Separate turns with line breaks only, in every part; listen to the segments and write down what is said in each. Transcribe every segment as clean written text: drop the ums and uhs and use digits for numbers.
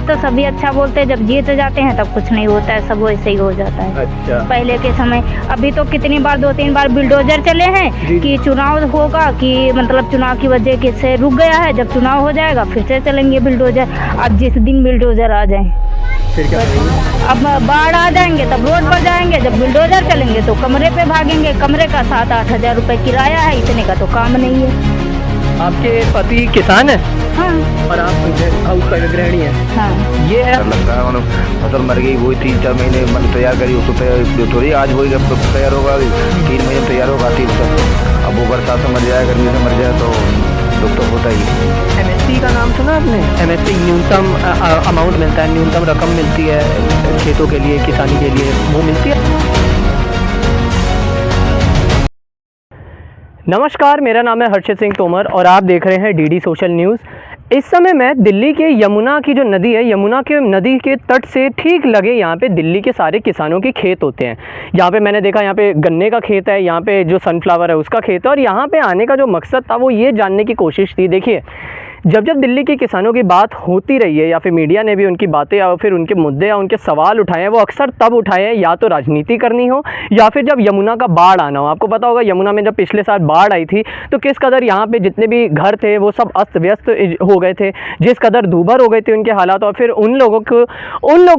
तो सभी अच्छा बोलते हैं, जब जीत जाते हैं तब कुछ नहीं होता है, सब वैसे ही हो जाता है।
अच्छा।
पहले के समय, अभी तो कितनी बार 2-3 बार बुलडोजर चले हैं कि चुनाव होगा, कि मतलब चुनाव की वजह से रुक गया है, जब चुनाव हो जाएगा फिर से चलेंगे बुलडोजर। अब जिस दिन बुलडोजर आ जाए
फिर क्या करेंगे?
अब बाढ़ आ जाएंगे तब रोड पर जाएंगे, जब बुलडोजर चलेंगे तो कमरे पे भागेंगे। कमरे का 7-8 हज़ार रुपये किराया है, इतने का तो काम नहीं है।
आपके पति किसान है?
हाँ
और आप हाउस गृहिणी है?
हाँ।
ये है
लगता है मतलब फसल मर गई, वही 3-4 महीने मतलब तैयार करी, उसको तैयार थोड़ी आज वही तैयार होगा, 3 महीने में तैयार होगा। अब वो बरसात से मर जाए, गर्मी से मर जाए तो दुख तो होता ही।
MSP का नाम सुना आपने? MSP न्यूनतम अमाउंट मिलता है, न्यूनतम रकम मिलती है खेतों के लिए, किसानी के लिए, वो मिलती है। नमस्कार, मेरा नाम है हर्षित सिंह तोमर और आप देख रहे हैं DD सोशल न्यूज़। इस समय मैं दिल्ली के यमुना की जो नदी है, यमुना के नदी के तट से ठीक लगे यहाँ पे दिल्ली के सारे किसानों के खेत होते हैं। यहाँ पे मैंने देखा, यहाँ पे गन्ने का खेत है, यहाँ पे जो सनफ्लावर है उसका खेत है। और यहाँ पे आने का जो मकसद था वो ये जानने की कोशिश थी। देखिए, जब दिल्ली के किसानों की बात होती रही है या फिर मीडिया ने भी उनकी बातें या फिर उनके मुद्दे या उनके सवाल उठाए हैं, वो अक्सर तब उठाए हैं या तो राजनीति करनी हो या फिर जब यमुना का बाढ़ आना हो। आपको पता होगा यमुना में जब पिछले साल बाढ़ आई थी तो किस कदर यहाँ पे जितने भी घर थे वो सब अस्त व्यस्त हो गए थे, जिस कदर दूभर हो गए थे उनके हालात। और फिर उन लोगों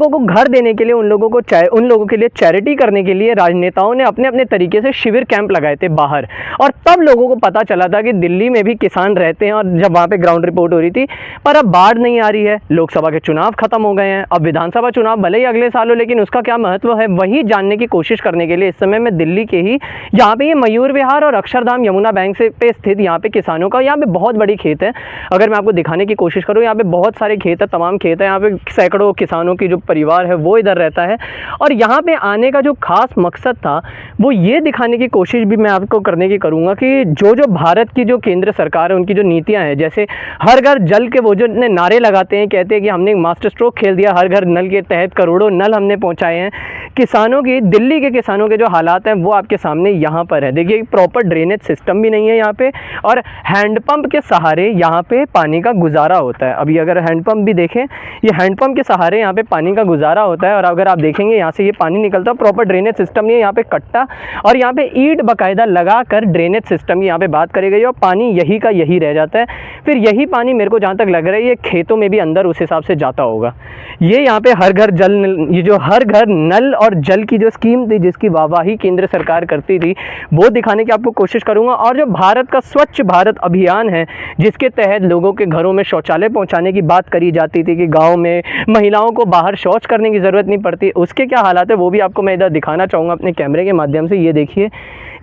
को घर देने के लिए, उन लोगों के लिए चैरिटी करने के लिए राजनेताओं ने अपने अपने तरीके से शिविर कैंप लगाए थे बाहर। और तब लोगों को पता चला था कि दिल्ली में भी किसान रहते हैं, और जब वहाँ पे ग्राउंड रिपोर्ट हो रही थी। पर अब बाढ़ नहीं आ रही है, लोकसभा के चुनाव खत्म हो गए हैं, अब विधानसभा चुनाव भले ही अगले साल हो, लेकिन उसका क्या महत्व है वही जानने की कोशिश करने के लिए इस समय मैं दिल्ली के ही यहाँ पे ये मयूर विहार और अक्षरधाम यमुना बैंक से पे स्थित यहाँ पे किसानों का, यहाँ पे बहुत बड़ी खेत है। अगर मैं आपको दिखाने की कोशिश करूँ, यहाँ पे बहुत सारे खेत है, तमाम खेत है। यहाँ पे सैकड़ों किसानों की जो परिवार है वो इधर रहता है। और यहाँ पे आने का जो खास मकसद था वो ये दिखाने की कोशिश भी मैं आपको करने की करूँगा कि जो भारत की जो केंद्र सरकार है उनकी जो नीतियाँ हैं, जैसे हर घर जल के वो जो नारे लगाते हैं, कहते हैं कि हमने मास्टर स्ट्रोक खेल दिया, हर घर नल के तहत करोड़ों नल हमने पहुंचाए हैं। किसानों की, दिल्ली के किसानों के जो हालात हैं वो आपके सामने यहाँ पर है। देखिए, प्रॉपर ड्रेनेज सिस्टम भी नहीं है यहाँ पे, और हैंडपंप के सहारे यहाँ पे पानी का गुजारा होता है। अभी अगर हैंडपंप भी देखें, ये हैंडपंप के सहारे यहाँ पे पानी का गुजारा होता है। और अगर आप देखेंगे यहाँ से ये पानी निकलता है, प्रॉपर ड्रेनेज सिस्टम नहीं है यहाँ पे, कट्टा और यहाँ पे ईंट बाकायदा लगा कर ड्रेनेज सिस्टम की यहाँ पे बात करी गई है, और पानी यही का यही रह जाता है। फिर यही पानी मेरे को जहाँ तक लग रहा है ये खेतों में भी अंदर उस हिसाब से जाता होगा। ये यहाँ पे हर घर जल, ये जो हर घर नल और जल की जो स्कीम थी जिसकी वाहवाही केंद्र सरकार करती थी वो दिखाने की आपको कोशिश करूँगा। और जो भारत का स्वच्छ भारत अभियान है जिसके तहत लोगों के घरों में शौचालय पहुँचाने की बात करी जाती थी कि गाँव में महिलाओं को बाहर शौच करने की ज़रूरत नहीं पड़ती, उसके क्या हालात है वो भी आपको मैं इधर दिखाना चाहूँगा अपने कैमरे के माध्यम से। ये देखिए,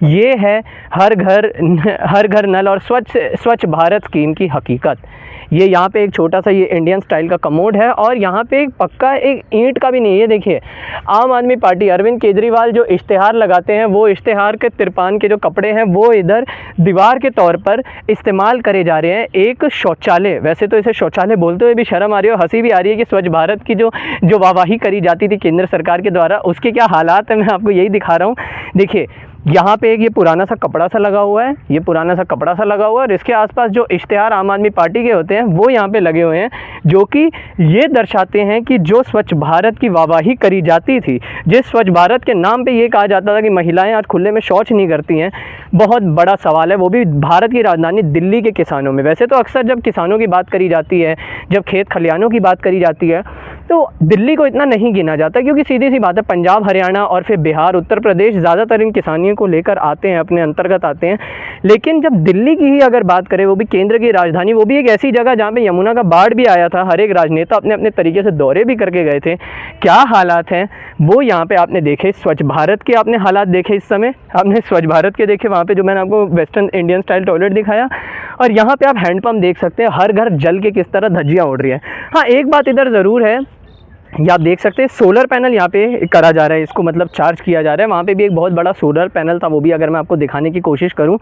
ये है हर घर नल और स्वच्छ भारत स्कीम की हकीकत। ये यहाँ पे एक छोटा सा ये इंडियन स्टाइल का कमोड है, और यहाँ पे एक पक्का एक ईंट का भी नहीं है। देखिए, आम आदमी पार्टी अरविंद केजरीवाल जो इश्तेहार लगाते हैं, वो इश्तेहार के तिरपान के जो कपड़े हैं वो इधर दीवार के तौर पर इस्तेमाल करे जा रहे हैं। एक शौचालय, वैसे तो इसे शौचालय बोलते हुए भी शर्म आ रही है, हंसी भी आ रही है कि स्वच्छ भारत की जो वाहवाही करी जाती थी केंद्र सरकार के द्वारा, उसके क्या हालात हैं मैं आपको यही दिखा रहा हूँ। देखिए, यहाँ पे एक ये पुराना सा कपड़ा सा लगा हुआ है, ये पुराना सा कपड़ा सा लगा हुआ है, और इसके आसपास जो इश्तेहार आम आदमी पार्टी के होते हैं वो यहाँ पे लगे हुए हैं, जो कि ये दर्शाते हैं कि जो स्वच्छ भारत की वाहवाही करी जाती थी, जिस स्वच्छ भारत के नाम पे ये कहा जाता था कि महिलाएं आज खुले में शौच नहीं करती हैं, बहुत बड़ा सवाल है, वो भी भारत की राजधानी दिल्ली के किसानों में। वैसे तो अक्सर जब किसानों की बात करी जाती है, जब खेत खलिहानों की बात करी जाती है, तो दिल्ली को इतना नहीं गिना जाता, क्योंकि सीधी सी बात है, पंजाब, हरियाणा और फिर बिहार, उत्तर प्रदेश ज़्यादातर इन किसानियों को लेकर आते हैं, अपने अंतर्गत आते हैं। लेकिन जब दिल्ली की ही अगर बात करें, वो भी केंद्र की राजधानी, वो भी एक ऐसी जगह जहाँ पे यमुना का बाढ़ भी आया था, हर एक राजनेता अपने अपने तरीके से दौरे भी करके गए थे, क्या हालात हैं वो यहाँ पे आपने देखे। स्वच्छ भारत के आपने हालात देखे, इस समय आपने स्वच्छ भारत के देखे, वहाँ पे जो मैंने आपको वेस्टर्न इंडियन स्टाइल टॉयलेट दिखाया, और यहाँ पे आप हैंडपम्प देख सकते हैं, हर घर जल के किस तरह धज्जियाँ उड़ रही है। हाँ, एक बात इधर ज़रूर है, ये आप देख सकते हैं सोलर पैनल यहाँ पे करा जा रहा है, इसको मतलब चार्ज किया जा रहा है। वहाँ पे भी एक बहुत बड़ा सोलर पैनल था, वो भी अगर मैं आपको दिखाने की कोशिश करूँ,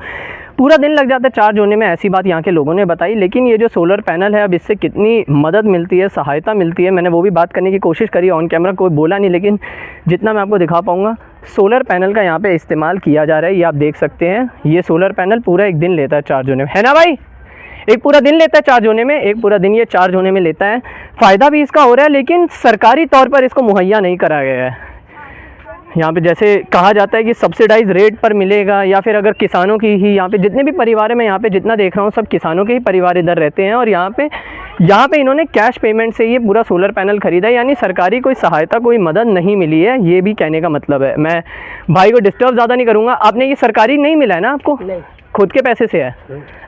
पूरा दिन लग जाता है चार्ज होने में, ऐसी बात यहाँ के लोगों ने बताई। लेकिन ये जो सोलर पैनल है, अब इससे कितनी मदद मिलती है, सहायता मिलती है, मैंने वो भी बात करने की कोशिश करी। ऑन कैमरा कोई बोला नहीं, लेकिन जितना मैं आपको दिखा पाऊँगा, सोलर पैनल का यहाँ पे इस्तेमाल किया जा रहा है। ये आप देख सकते हैं, ये सोलर पैनल पूरा एक दिन लेता है चार्ज होने में, है ना भाई? एक पूरा दिन लेता है चार्ज होने में, एक पूरा दिन ये चार्ज होने में लेता है। फ़ायदा भी इसका हो रहा है, लेकिन सरकारी तौर पर इसको मुहैया नहीं कराया गया है। यहाँ पे जैसे कहा जाता है कि सब्सिडाइज रेट पर मिलेगा, या फिर अगर किसानों की ही, यहाँ पे जितने भी परिवार हैं, मैं यहाँ पे जितना देख रहा हूँ सब किसानों के ही परिवार इधर रहते हैं। और यहाँ पे इन्होंने कैश पेमेंट से ये पूरा सोलर पैनल ख़रीदा है, यानी सरकारी कोई सहायता, कोई मदद नहीं मिली है, ये भी कहने का मतलब है। मैं भाई को डिस्टर्ब ज़्यादा नहीं करूँगा। आपने ये सरकारी नहीं मिला है ना आपको?
नहीं,
खुद के पैसे से है।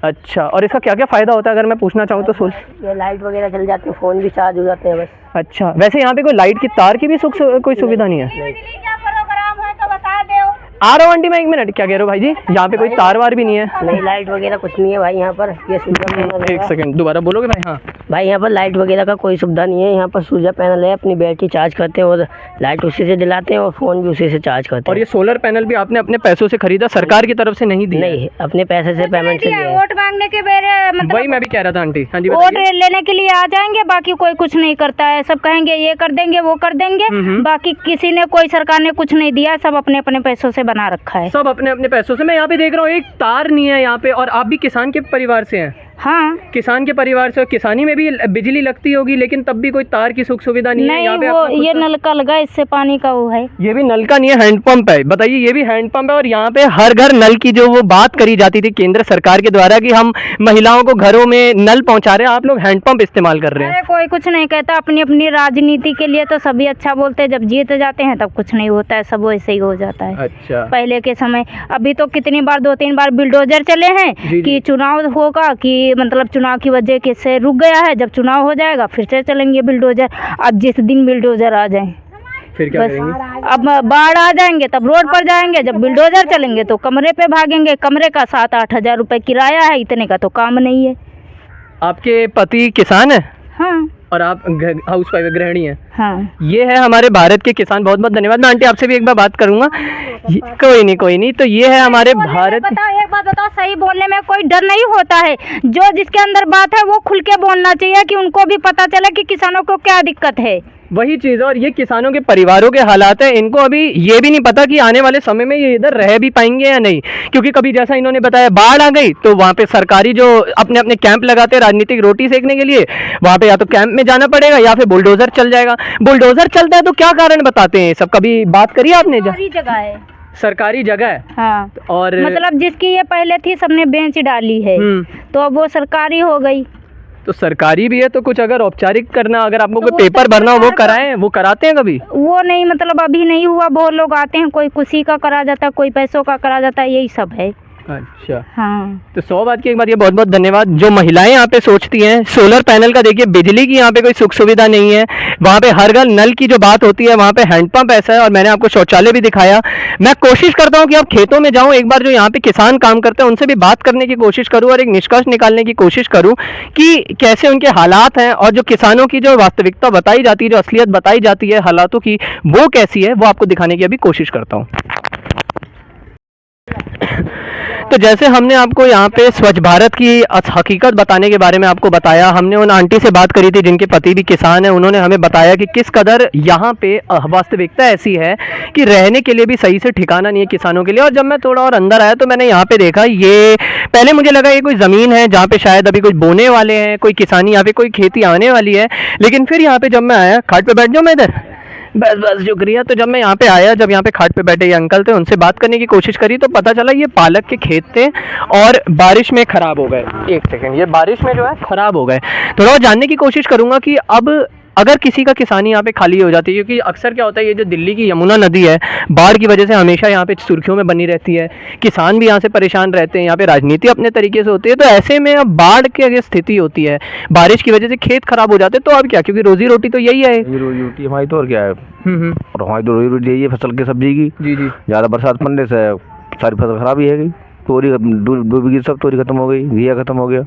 अच्छा, और इसका क्या क्या फ़ायदा होता है अगर मैं पूछना चाहूँ तो?
ये लाइट वगैरह चल जाती है, फ़ोन भी चार्ज हो जाते हैं बस।
अच्छा, वैसे यहाँ पे कोई लाइट की तार की भी कोई सुविधा नहीं है? आ रहा हूँ आंटी मैं, 1 मिनट। क्या कह रहे हो भाई जी? यहाँ पे कोई तार वार भी नहीं है?
नहीं, लाइट वगैरह कुछ नहीं है भाई यहाँ पर। ये सूर्या पैनल है।
1 सेकंड, दोबारा बोलोगे भाई? हाँ
भाई, यहाँ पर लाइट वगैरह का कोई सुविधा नहीं है। यहाँ पर सूर्या पैनल है, अपनी बैटरी चार्ज करते हैं और लाइट उसी से दिलाते हैं और फ़ोन भी उसी से चार्ज करते हैं।
और ये सोलर पैनल भी आपने अपने पैसों से खरीदा, सरकार की तरफ से नहीं दिया?
नहीं, अपने पैसे से पेमेंट से लिया है।
वोट मांगने के बेरे मतलब
वही मैं भी कह रहा था आंटी। हाँ जी,
वोट लेने के लिए आ जाएंगे, बाकी कोई कुछ नहीं करता है। सब कहेंगे ये कर देंगे, वो कर देंगे, बाकी किसी ने, कोई सरकार ने कुछ नहीं दिया। सब अपने अपने पैसों से बना रखा है,
सब अपने अपने पैसों से। मैं यहाँ पे देख रहा हूँ एक तार नहीं है यहाँ पे। और आप भी किसान के परिवार से हैं?
हाँ,
किसान के परिवार से। और किसानी में भी बिजली लगती होगी, लेकिन तब भी कोई तार की सुख सुविधा नहीं है यहाँ पे?
वो ये नलका लगा, इससे पानी का वो है।
ये भी नलका नहीं है, हैंडपंप है। बताइए, ये भी हैंडपंप है। और यहाँ पे हर घर नल की जो वो बात करी जाती थी केंद्र सरकार के द्वारा कि हम महिलाओं को घरों में नल पहुँचा रहे हैं, आप लोग हैंडपंप इस्तेमाल कर रहे हैं।
अरे कोई कुछ नहीं कहता, अपनी अपनी राजनीति के लिए तो सभी अच्छा बोलते हैं, जब जीत जाते हैं तब कुछ नहीं होता है, सब वैसे ही हो जाता है।
अच्छा,
पहले के समय, अभी तो कितनी बार 2-3 बार बिल्डोजर चले हैं कि चुनाव होगा, कि मतलब चुनाव की वजह से रुक गया है, जब चुनाव हो जाएगा फिर से चलेंगे बिल्डोजर। अब जिस दिन बिल्डोजर आ जाए
फिर क्या
बस,
करेंगे?
अब बाढ़ आ जाएंगे तब रोड पर जाएंगे, जब बिल्डोजर चलेंगे तो कमरे पे भागेंगे। कमरे का 7-8 हज़ार रुपये किराया है, इतने का तो काम नहीं है।
आपके पति किसान है?
हाँ
और आप हाउस वाइफ गृहिणी हैं?
हाँ।
ये है हमारे भारत के किसान। बहुत बहुत धन्यवाद। मैं आंटी आपसे भी एक बार बात करूंगा। कोई नहीं। तो ये है हमारे भारत।
एक बात बताओ, सही बोलने में कोई डर नहीं होता है। जो जिसके अंदर बात है वो खुल के बोलना चाहिए, कि उनको भी पता चले कि किसानों को क्या दिक्कत है।
वही चीज़ है। और ये किसानों के परिवारों के हालात है, इनको अभी ये भी नहीं पता कि आने वाले समय में ये इधर रह भी पाएंगे या नहीं। क्योंकि कभी जैसा इन्होंने बताया बाढ़ आ गई तो वहाँ पे सरकारी जो अपने अपने कैंप लगाते हैं राजनीतिक रोटी सेकने के लिए, वहाँ पे या तो कैंप में जाना पड़ेगा या फिर बुलडोजर चल जाएगा। बुलडोजर चलता है तो क्या कारण बताते हैं सब? कभी बात करिए आपने?
सारी जगह है,
सरकारी जगह है।
हाँ।
और
मतलब जिसकी ये पहले थी सबने बेंच डाली है, तो अब वो सरकारी हो गई।
तो सरकारी भी है तो कुछ अगर औपचारिक करना, अगर आपको कोई पेपर भरना हो वो कराएं, वो कराते हैं कभी?
वो नहीं, मतलब अभी नहीं हुआ। बहुत लोग आते हैं, कोई खुशी का करा जाता है, कोई पैसों का करा जाता है, यही सब है।
अच्छा,
हाँ।
तो 100 बात की एक बात, ये बहुत बहुत धन्यवाद। जो महिलाएं यहाँ पे सोचती हैं सोलर पैनल का, देखिए बिजली की यहाँ पे कोई सुख सुविधा नहीं है। वहाँ पे हर घर नल की जो बात होती है, वहाँ पे हैंडपंप ऐसा है। और मैंने आपको शौचालय भी दिखाया। मैं कोशिश करता हूँ कि आप खेतों में जाऊँ, एक बार जो यहाँ पे किसान काम करते हैं उनसे भी बात करने की कोशिश करूँ और एक निष्कर्ष निकालने की कोशिश करूँ कि कैसे उनके हालात हैं। और जो किसानों की जो वास्तविकता बताई जाती है, जो असलियत बताई जाती है हालातों की, वो कैसी है, वो आपको दिखाने की अभी कोशिश करता हूँ। तो जैसे हमने आपको यहाँ पे स्वच्छ भारत की हकीकत बताने के बारे में आपको बताया, हमने उन आंटी से बात करी थी जिनके पति भी किसान हैं। उन्होंने हमें बताया कि किस कदर यहाँ पे वास्तविकता ऐसी है कि रहने के लिए भी सही से ठिकाना नहीं है किसानों के लिए। और जब मैं थोड़ा और अंदर आया तो मैंने यहाँ पे देखा, ये पहले मुझे लगा ये कोई ज़मीन है जहाँ पे शायद अभी कोई बोने वाले हैं, कोई किसानी, यहाँ पे कोई खेती आने वाली है। लेकिन फिर यहाँ पे जब मैं आया, खाट पे बैठ जाऊँ मैं इधर? बस शुक्रिया। तो जब मैं यहाँ पे आया, जब यहाँ पे खाट पे बैठे ये अंकल थे, उनसे बात करने की कोशिश करी तो पता चला ये पालक के खेत थे और बारिश में ख़राब हो गए। 1 सेकंड, ये बारिश में जो है ख़राब हो गए। थोड़ा और जानने की कोशिश करूँगा कि अब अगर किसी का किसानी यहाँ पे खाली हो जाती है, क्योंकि अक्सर क्या होता है, ये जो दिल्ली की यमुना नदी है बाढ़ की वजह से हमेशा यहाँ पे सुर्खियों में बनी रहती है, किसान भी यहाँ से परेशान रहते हैं, यहाँ पे राजनीति अपने तरीके से होती है। तो ऐसे में अब बाढ़ की अगर स्थिति होती है, बारिश की वजह से खेत खराब हो जाते हैं, तो अब क्या? क्योंकि रोजी रोटी तो यही है,
रोजी रोटी हमारी तो और क्या है। और हमारी तो रोजी रोटी यही है फसल की, सब्जी की।
जी।
ज़्यादा बरसात पड़ने से सारी फसल खराब ही है गई। तोरी डूबी, सब तोरी खत्म हो गई, घिया खत्म हो गया।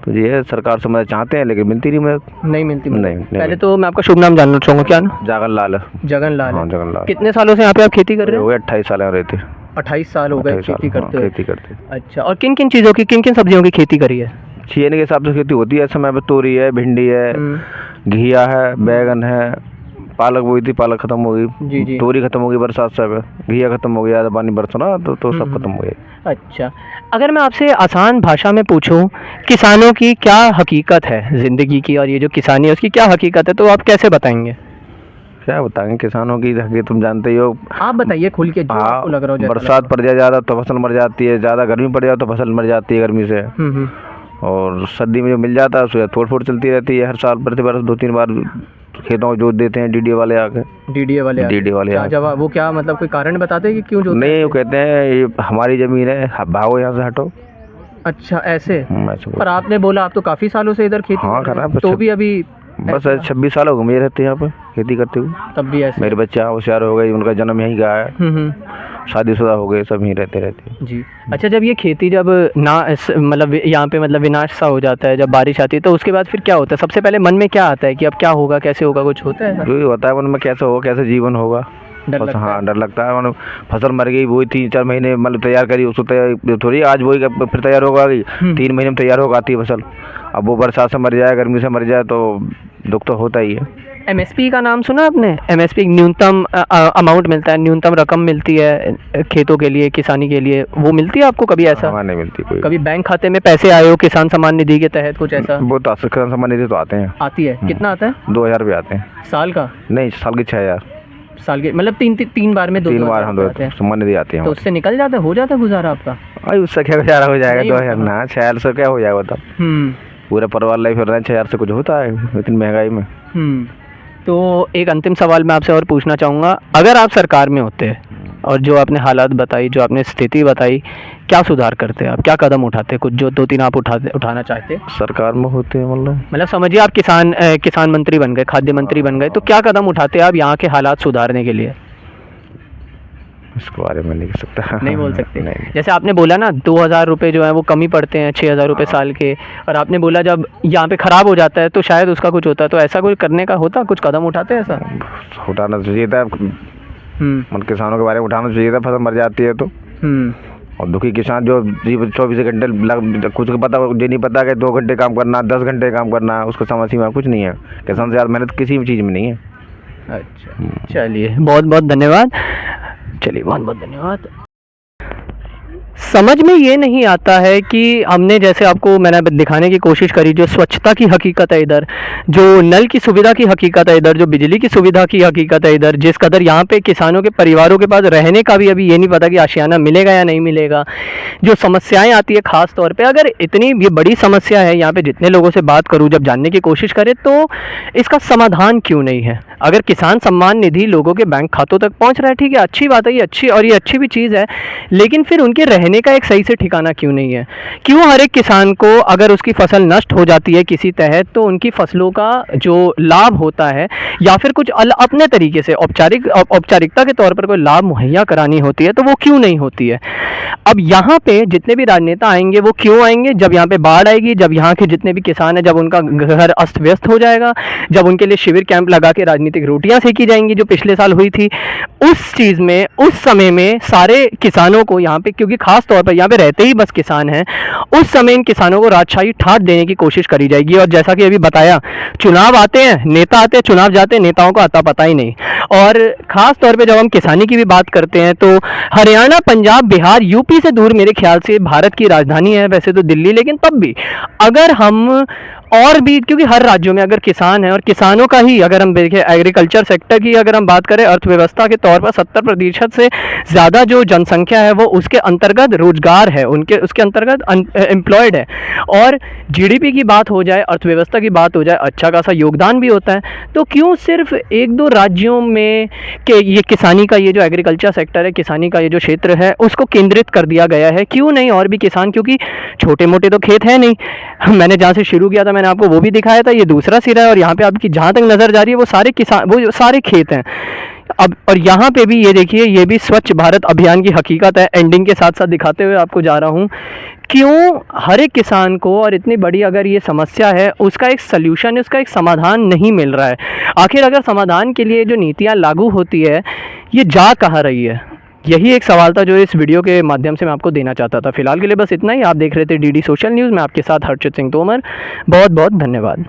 तो ये सरकार से मदद चाहते हैं लेकिन मिलती नहीं मदद।
नहीं मिलती।
नहीं।
पहले तो मैं आपका शुभ नाम जानना चाहूँगा, क्या नाम?
जगन लाल।
जगन लाल।
हाँ, जगन लाल।
कितने सालों से यहाँ पे आप खेती कर रहे हैं?
हो गए 28 साल रहते।
28 साल हो गए खेती करते। अच्छा, और किन किन चीज़ों की, किन किन सब्जियों की खेती करी है?
छीने के हिसाब से खेती होती है। समय पर तोरी है, भिंडी है, घिया है, बैगन है, पालक बोई थी, पालक खत्म हो गई।
जी जी।
तोरी खत्म हो गई बरसात से, घिया खत्म हो गया, पानी बरसा ना तो सब खत्म हो गया।
अच्छा, अगर मैं आपसे आसान भाषा में पूछूं किसानों की क्या हकीकत है ज़िंदगी की, और ये जो किसानी है उसकी क्या हकीकत है, तो आप कैसे बताएंगे?
क्या बताएंगे किसानों की हकीकत, तुम जानते ही हो।
आप बताइए खुल के, जो आपको लग रहा हो। जैसा
बरसात पड़ जाए ज़्यादा तो फसल मर जाती है, ज़्यादा गर्मी पड़ जाए तो फसल मर जाती है गर्मी से। और सर्दी में जो मिल जाता है उससे तोड़ फोड़ चलती रहती है हर साल, प्रति वर्ष 2-3 बार खेतों को जोत देते हैं डीडीए वाले आके।
डीडीए वाले
आके।
जब वो क्या मतलब कोई कारण बताते हैं कि क्यों जोतते
नहीं, वो कहते हैं ये हमारी ज़मीन है, भागो यहाँ से हटो।
अच्छा, ऐसे।
ऐसे
पर आपने बोला आप तो काफ़ी सालों से इधर खेती
हाँ,
कर रहे हैं,
खराब
तो भी अभी
बस 26 साल हो गए मुझे रहते यहाँ पर खेती करते हुए।
तब भी ऐसे।
मेरे बच्चे होशियार हो गए, उनका जन्म यहीं का है, शादीशुदा हो गए, सब यहीं रहते
जी। अच्छा, जब ये खेती जब ना मतलब यहाँ पे मतलब विनाश सा हो जाता है, जब बारिश आती है, तो उसके बाद फिर क्या होता है? सबसे पहले मन में क्या आता है कि अब क्या होगा, कैसे होगा, कुछ होता है ऐसा?
जो भी होता है मन में कैसे होगा, कैसे जीवन होगा,
डर
बस।
लगता
हाँ,
है।
डर लगता है। मतलब फसल मर गई, वही 3-4 महीने मतलब तैयार करी, उसको तैयार थोड़ी आज वही फिर तैयार होगा, 3 महीने में तैयार होगा आती है फसल। अब वो बरसात से मर जाए, गर्मी से मर जाए तो दुख तो होता ही है।
एमएसपी का नाम सुना आपने? एमएसपी न्यूनतम अमाउंट मिलता है, न्यूनतम रकम मिलती है खेतों के लिए, किसानी के लिए, वो मिलती है आपको कभी ऐसा?
हमारे नहीं मिलती कोई।
कभी बैंक खाते में पैसे आए हो किसान सम्मान निधि के तहत, कुछ ऐसा?
वो तो किसान सम्मान निधि तो आते हैं।
आती है? कितना आता है?
2000 रुपये आते हैं
साल का?
नहीं, साल के 6000।
साल के मतलब तीन बार में
3 बार हम
दो आते हैं,
सम्मान निधि आती है।
तो उससे निकल जाता है, हो जाता है गुजारा आपका?
भाई उससे क्या गुजारा हो जाएगा?
नहीं
2000 ना 6000 से क्या हो जाएगा तब? पूरा परिवार लाइफ फिर रहे हैं, 6000 से कुछ होता है इतनी महंगाई में?
तो एक अंतिम सवाल मैं आपसे और पूछना चाहूँगा, अगर आप सरकार में होते और जो आपने हालात बताई, जो आपने स्थिति बताई, क्या सुधार करते आप, क्या कदम उठाते, कुछ जो 2-3 आप उठाना चाहते?
सरकार में होते हैं मतलब
समझिए आप किसान मंत्री बन गए, खाद्य मंत्री बन गए, तो क्या कदम उठाते आप यहाँ के हालात सुधारने के लिए?
इसके बारे में नहीं कह सकता।
नहीं बोल सकते?
नहीं।
जैसे आपने बोला ना 2000 रुपये जो है वो कमी पड़ते हैं, 6000 रुपये साल के, और आपने बोला जब यहाँ पे ख़राब हो जाता है तो शायद उसका कुछ होता है, तो ऐसा कुछ करने का होता, कुछ कदम उठाते हैं ऐसा?
उठाना चाहिए था, मतलब किसानों के बारे में उठाना चाहिए था। फसल मर जाती है तो और दुखी किसान जो 24 घंटे कुछ पता ये नहीं पता कि 2 घंटे काम करना, 10 घंटे काम करना, उसका समय सीमा कुछ नहीं है। किसान से ज़्यादा मेहनत किसी भी चीज़ में नहीं है।
अच्छा, चलिए बहुत बहुत धन्यवाद। चलिए बहुत बहुत धन्यवाद। समझ में ये नहीं आता है कि हमने जैसे आपको मैंने दिखाने की कोशिश करी, जो स्वच्छता की हकीकत है इधर, जो नल की सुविधा की हकीकत है इधर, जो बिजली की सुविधा की हकीकत है इधर, जिस कदर यहाँ पे किसानों के परिवारों के पास रहने का भी अभी ये नहीं पता कि आशियाना मिलेगा या नहीं मिलेगा, जो समस्याएं आती है ख़ास तौर पे, अगर इतनी ये बड़ी समस्या है यहाँ पे, जितने लोगों से बात करूँ, जब जानने की कोशिश करें, तो इसका समाधान क्यों नहीं है? अगर किसान सम्मान निधि लोगों के बैंक खातों तक पहुँच रहा है, ठीक है, अच्छी बात है, ये अच्छी भी चीज़ है, लेकिन फिर उनके रहने का एक सही से ठिकाना क्यों नहीं है? क्यों हर एक किसान को अगर उसकी फसल नष्ट हो जाती है किसी तहत, तो उनकी फसलों का जो लाभ होता है या फिर कुछ अपने तरीके से औपचारिकता के तौर पर कोई लाभ मुहैया करानी होती है, तो वो क्यों नहीं होती है? अब यहाँ पे जितने भी राजनेता आएंगे वो क्यों आएंगे? जब यहाँ पे बाढ़ आएगी, जब यहाँ के जितने भी किसान हैं, जब उनका घर अस्त व्यस्त हो जाएगा, जब उनके लिए शिविर कैंप लगा के राजनीतिक रोटियां सेकी जाएंगी, जो पिछले साल हुई थी, उस चीज़ में, उस समय में सारे किसानों को यहाँ पे, क्योंकि खास तौर पर यहाँ पे रहते ही बस किसान हैं, उस समय इन किसानों को राजशाही ठाट देने की कोशिश करी जाएगी। और जैसा कि अभी बताया, चुनाव आते हैं, नेता आते हैं, चुनाव जाते हैं, नेताओं को आता पता ही नहीं। और ख़ास तौर पे जब हम किसानी की भी बात करते हैं, तो हरियाणा, पंजाब, बिहार, यूपी से दूर मेरे ख्याल से भारत की राजधानी है वैसे तो दिल्ली, लेकिन तब भी अगर हम और भी, क्योंकि हर राज्यों में अगर किसान है, और किसानों का ही अगर हम देखें, एग्रीकल्चर सेक्टर की अगर हम बात करें, अर्थव्यवस्था के तौर पर 70% से ज़्यादा जो जनसंख्या है वो उसके अंतर्गत रोजगार है, उसके अंतर्गत एम्प्लॉयड है। और जीडीपी की बात हो जाए, अर्थव्यवस्था की बात हो जाए, अच्छा खासा योगदान भी होता है। तो क्यों सिर्फ 1-2 राज्यों में के ये किसानी का, ये जो एग्रीकल्चर सेक्टर है, किसानी का ये जो क्षेत्र है, उसको केंद्रित कर दिया गया है? क्यों नहीं और भी किसान? क्योंकि छोटे मोटे तो खेत है नहीं, मैंने जहाँ से शुरू किया था मैंने आपको वो भी दिखाया था, ये दूसरा सिरा है, और यहाँ पे आपकी जहाँ तक नज़र जा रही है वो सारे किसान, वो सारे खेत हैं। अब और यहाँ पे भी ये देखिए, ये भी स्वच्छ भारत अभियान की हकीकत है। एंडिंग के साथ साथ दिखाते हुए आपको जा रहा हूँ, क्यों हर एक किसान को, और इतनी बड़ी अगर ये समस्या है, उसका एक सल्यूशन, उसका एक समाधान नहीं मिल रहा है। आखिर अगर समाधान के लिए जो नीतियाँ लागू होती है, ये जा कहाँ रही है? यही एक सवाल था जो इस वीडियो के माध्यम से मैं आपको देना चाहता था। फिलहाल के लिए बस इतना ही। आप देख रहे थे डीडी सोशल न्यूज़, मैं आपके साथ हर्षित सिंह तोमर। बहुत बहुत धन्यवाद।